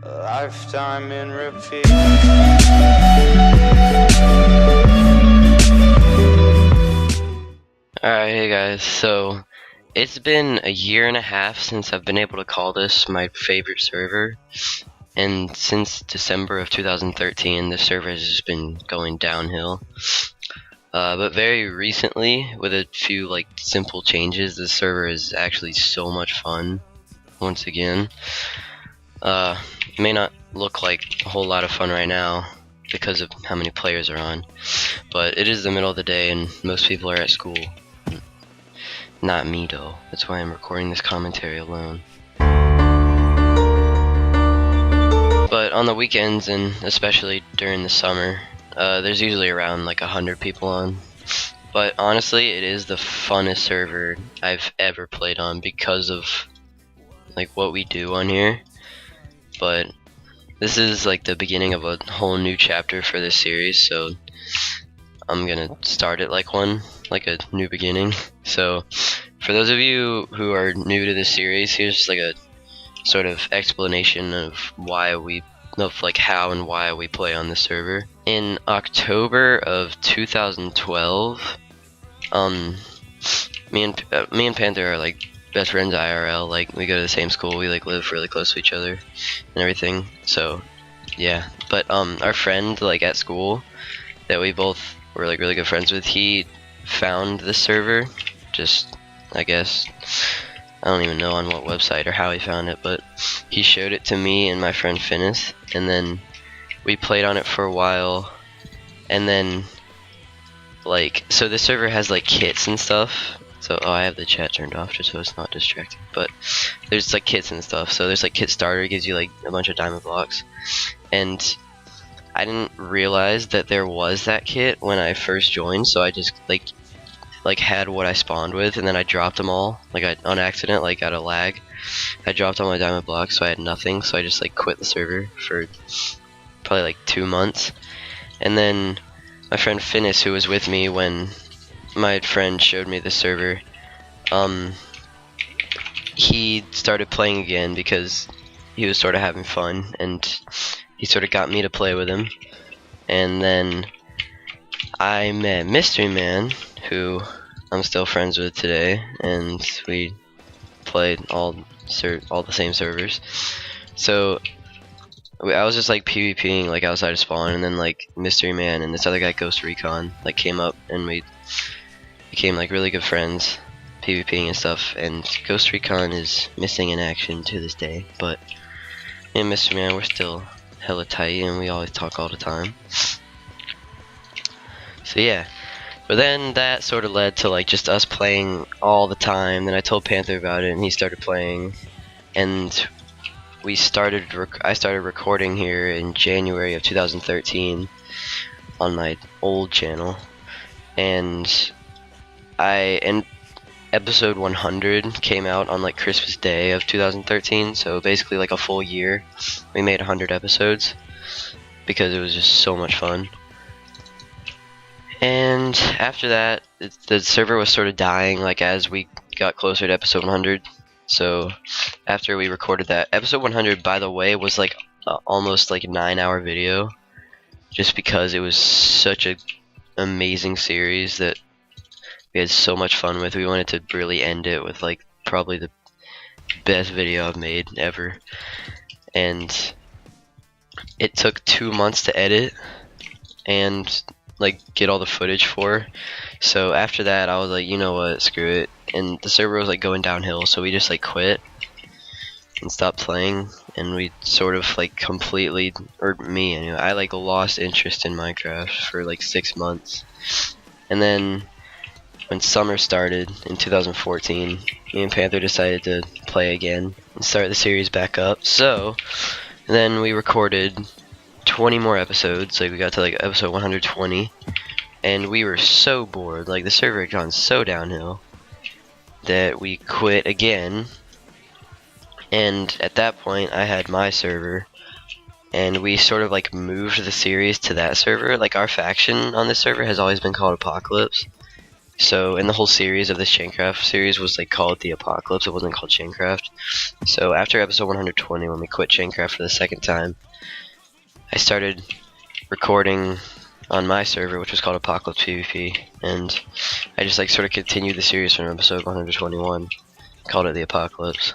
A lifetime in repeat. Alright, hey guys, so it's been a year and a half since I've been able to call this my favorite server, and since December of 2013 the server has just been going downhill. But very recently, with a few like simple changes, the server is actually so much fun once again. It may not look like a whole lot of fun right now because of how many players are on, but it is the middle of the day and most people are at school. Not me though, that's why I'm recording this commentary alone. But on the weekends, and especially during the summer, there's usually around like 100 people on. But honestly, it is the funnest server I've ever played on because of like what we do on here. But this is like the beginning of a whole new chapter for this series, so I'm gonna start it like a new beginning. So for those of you who are new to this series, here's just like a sort of explanation of how and why we play on this server. In October of 2012, me and Panther are like best friends IRL. Like we go to the same school, we like live really close to each other and everything. So yeah, but our friend like at school that we both were like really good friends with, he found this server, just I guess I don't even know on what website or how he found it, but he showed it to me and my friend Finnis, and then we played on it for a while. And then like, so this server has like kits and stuff. So I have the chat turned off just so it's not distracting, but there's like kits and stuff. So there's like kit starter, it gives you like a bunch of diamond blocks, and I didn't realize that there was that kit when I first joined, so I just like had what I spawned with, and then I dropped them all like on accident, like out of lag. I dropped all my diamond blocks, so I had nothing, so I just like quit the server for probably like 2 months. And then my friend Finnis, who was with me when my friend showed me the server, he started playing again because he was sort of having fun, and he sort of got me to play with him. And then I met Mystery Man, who I'm still friends with today, and we played all the same servers. So I was just like PvPing like outside of spawn, and then like Mystery Man and this other guy Ghost Recon like came up, and we became like really good friends, PvPing and stuff. And Ghost Recon is missing in action to this day, but me and Mystery Man, we're still hella tight, and we always talk all the time. So yeah, but then that sort of led to like just us playing all the time. Then I told Panther about it, and he started playing, and I started recording here in January of 2013 on my old channel, and episode 100 came out on like Christmas Day of 2013, so basically like a full year we made 100 episodes because it was just so much fun. And after that, the server was sort of dying like as we got closer to episode 100. So after we recorded that, episode 100, by the way, was like almost like a 9-hour video, just because it was such an amazing series that we had so much fun with. We wanted to really end it with like probably the best video I've made ever. And it took 2 months to edit and like get all the footage for. So after that I was like, you know what, screw it. And the server was like going downhill, so we just like quit and stopped playing, and we sort of like completely, or me anyway, I like lost interest in Minecraft for like 6 months. And then when summer started in 2014, me and Panther decided to play again and start the series back up. So then we recorded 20 more episodes, like we got to like episode 120, and we were so bored, like the server had gone so downhill that we quit again. And at that point I had my server, and we sort of like moved the series to that server. Like our faction on this server has always been called Apocalypse, So, and the whole series of this Chaincraft series was like called the Apocalypse. It wasn't called Chaincraft. So after episode 120, when we quit Chaincraft for the second time, I started recording on my server, which was called Apocalypse PvP, and I just like sort of continued the series from episode 121, called it the Apocalypse.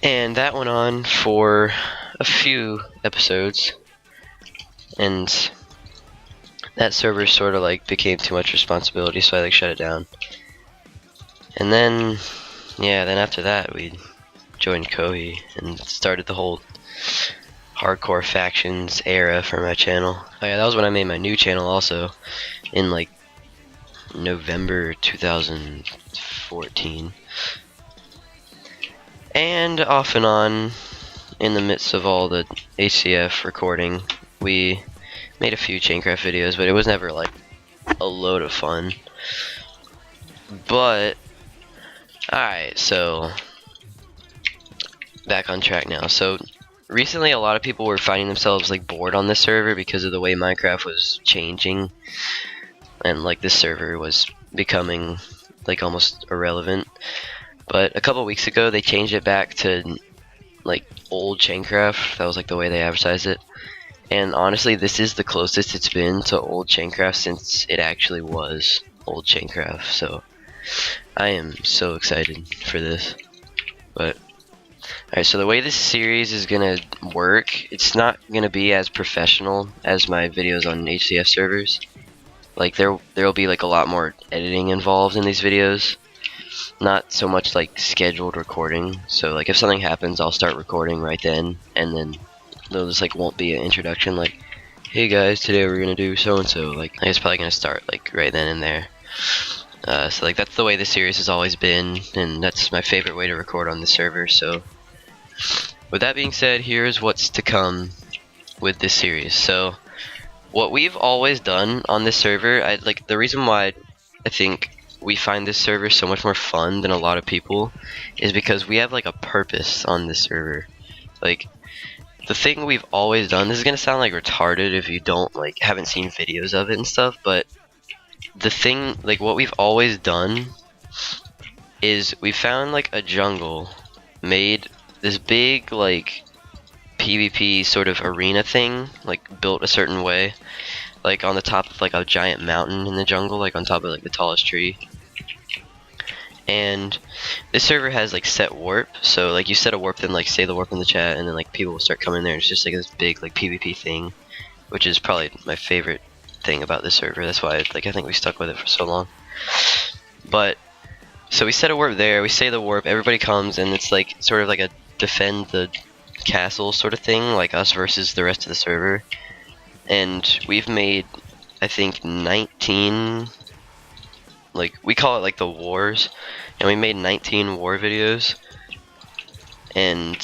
And that went on for a few episodes, and that server sort of like became too much responsibility, so I like shut it down. And then, yeah, then after that we joined Kohi and started the whole hardcore factions era for my channel. Oh yeah, that was when I made my new channel also, in like November 2014. And off and on, in the midst of all the ACF recording, we made a few Chaincraft videos, but it was never like a load of fun. But alright, so back on track now. So recently a lot of people were finding themselves like bored on this server because of the way Minecraft was changing, and like this server was becoming like almost irrelevant. But a couple weeks ago they changed it back to like old Chaincraft. That was like the way they advertised it. And honestly, this is the closest it's been to old Chaincraft since it actually was old Chaincraft. So I am so excited for this. But alright, so the way this series is gonna work, it's not gonna be as professional as my videos on HCF servers. Like there'll be like a lot more editing involved in these videos. Not so much like scheduled recording. So like if something happens, I'll start recording right then, and then there'll just like won't be an introduction like, hey guys, today we're gonna do so and so. Like I guess probably gonna start like right then and there. So like that's the way the series has always been, and that's my favorite way to record on the server. So with that being said, here's what's to come with this series. So what we've always done on this server, the reason why I think we find this server so much more fun than a lot of people is because we have like a purpose on this server. Like the thing we've always done, this is gonna sound like retarded if you haven't seen videos of it and stuff, but the thing, like what we've always done is we found like a jungle, made this big like PvP sort of arena thing, like built a certain way, like on the top of like a giant mountain in the jungle, like on top of like the tallest tree. And this server has like set warp, so like you set a warp, then like say the warp in the chat, and then like people will start coming there, and it's just like this big like PvP thing, which is probably my favorite thing about this server. That's why I think we stuck with it for so long. But so we set a warp there, we say the warp, everybody comes, and it's like sort of like a defend the castle sort of thing, like us versus the rest of the server. And we've made, I think, 19, like we call it like the wars, and we made 19 war videos, and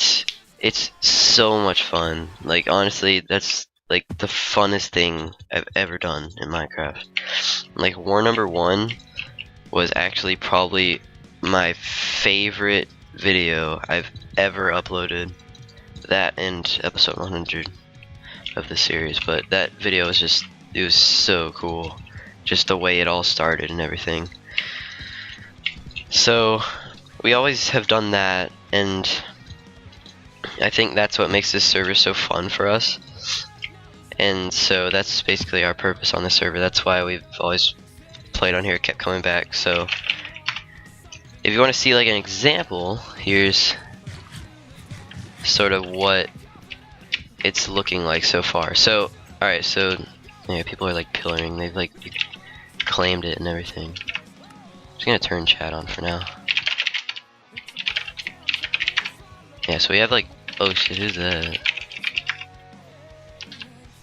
it's so much fun. Like honestly, that's like the funnest thing I've ever done in Minecraft. Like war number 1 was actually probably my favorite video I've ever uploaded. That and episode 100 of the series, but that video was just, it was so cool, just the way it all started and everything. So we always have done that, and I think that's what makes this server so fun for us. And so that's basically our purpose on the server. That's why we've always played on here, kept coming back. So if you want to see like an example, here's sort of what it's looking like so far. So alright, so yeah, people are like pillaring, they've like claimed it and everything. I'm just gonna turn chat on for now. Yeah, so we have like, oh shit, who's that?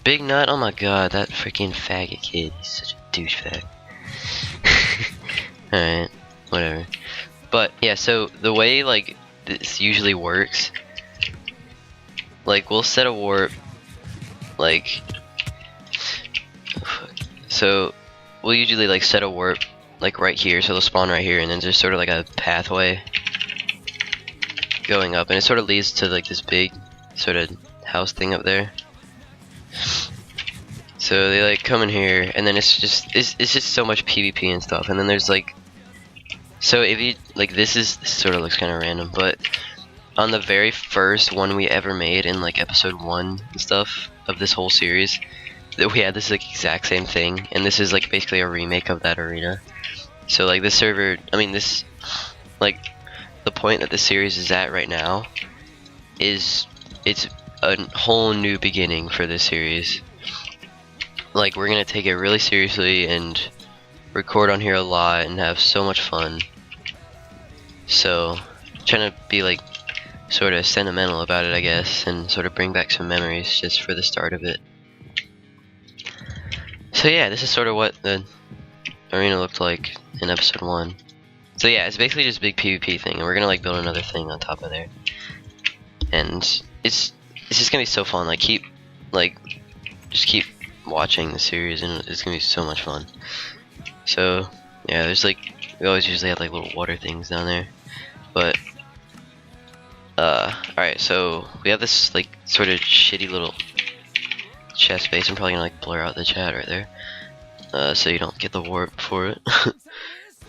Big Nut, oh my god, that freaking faggot kid, he's such a douchebag. Alright, whatever. But yeah, so the way like this usually works, like we'll set a warp, like, so we'll usually like set a warp like right here, so they'll spawn right here, and then there's sort of like a pathway going up, and it sort of leads to like this big sort of house thing up there. So they like come in here, and then it's just so much PvP and stuff. And then there's like, so if you like, this sort of looks kind of random, but on the very first one we ever made in like episode 1 and stuff of this whole series, that we had this like exact same thing, and this is like basically a remake of that arena. So like this server, I mean this, like the point that the series is at right now is it's a whole new beginning for this series. Like we're gonna take it really seriously and record on here a lot and have so much fun. So trying to be like sort of sentimental about it, I guess, and sort of bring back some memories just for the start of it. So yeah, this is sort of what the arena looked like in episode 1. So yeah, it's basically just a big PvP thing, and we're gonna like build another thing on top of there. And it's just gonna be so fun. Like just keep watching the series, and it's gonna be so much fun. So yeah, there's like, we always usually have like little water things down there, but alright, so we have this like sort of shitty little chest space. I'm probably gonna like blur out the chat right there, so you don't get the warp for it.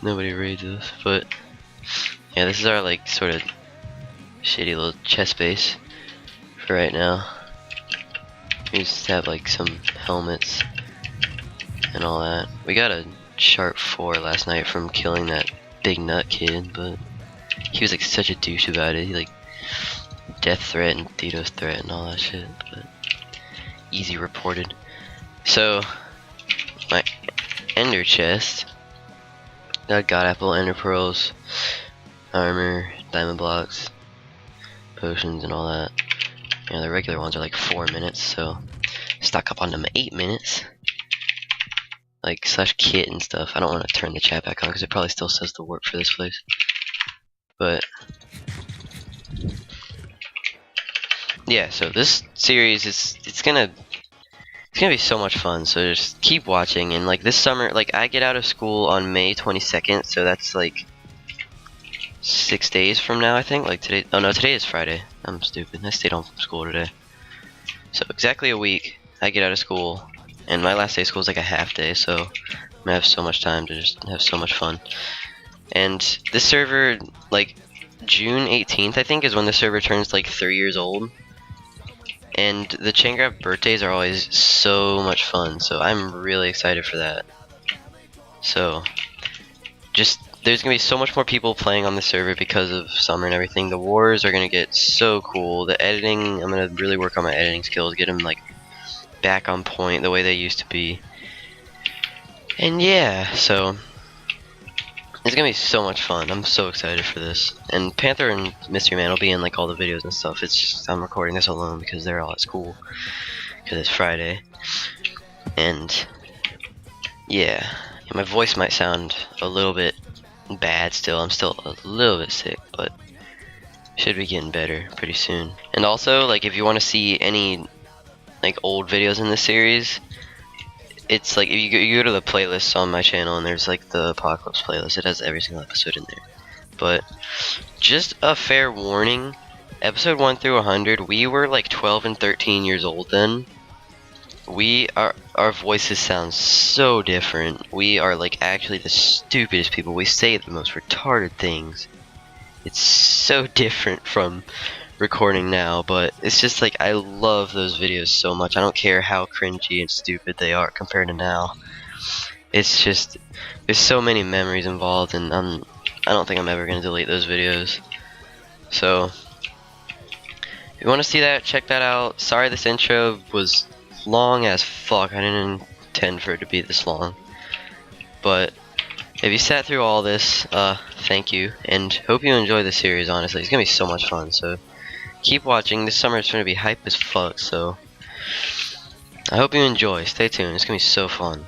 Nobody raids us, but yeah, this is our like sort of shitty little chest space for right now. We just have like some helmets and all that. We got a sharp 4 last night from killing that big nut kid, but he was like such a douche about it. He like death threat and DDoS threat and all that shit, but easy reported. So my ender chest got god apple, ender pearls, armor, diamond blocks, potions, and all that. Yeah, the regular ones are like 4 minutes, so stock up on them 8 minutes. Like slash kit and stuff. I don't want to turn the chat back on because it probably still says the warp for this place. But yeah, so this series it's gonna be so much fun. So just keep watching, and like this summer, like I get out of school on May 22nd, so that's like 6 days from now, I think. Like today, oh no, today is Friday. I'm stupid. I stayed home from school today. So exactly a week, I get out of school, and my last day of school is like a half day, so I'm gonna have so much time to just have so much fun. And this server, like June 18th, I think, is when the server turns like 3 years old. And the Chaincraft birthdays are always so much fun, so I'm really excited for that. So just, there's gonna be so much more people playing on the server because of summer and everything. The wars are gonna get so cool. The editing, I'm gonna really work on my editing skills, get them like back on point the way they used to be. And yeah, so it's gonna be so much fun. I'm so excited for this. And Panther and Mystery Man will be in like all the videos and stuff. It's just, I'm recording this alone because they're all at school because it's Friday. And yeah, my voice might sound a little bit bad still. I'm still a little bit sick, but should be getting better pretty soon. And also, like, if you want to see any like old videos in this series, it's like if you go to the playlists on my channel, and there's like the Apocalypse playlist. It has every single episode in there. But just a fair warning, episode 1 through 100, we were like 12 and 13 years old then. Our voices sound so different. We are like actually the stupidest people. We say the most retarded things. It's so different from recording now, but it's just like I love those videos so much. I don't care how cringy and stupid they are compared to now. It's just, there's so many memories involved, and I don't think I'm ever gonna delete those videos. So if you want to see that, check that out. Sorry this intro was long as fuck. I didn't intend for it to be this long, but if you sat through all this, thank you, and hope you enjoy the series. Honestly, it's gonna be so much fun, so keep watching. This summer it's gonna be hype as fuck, so I hope you enjoy. Stay tuned, it's gonna be so fun.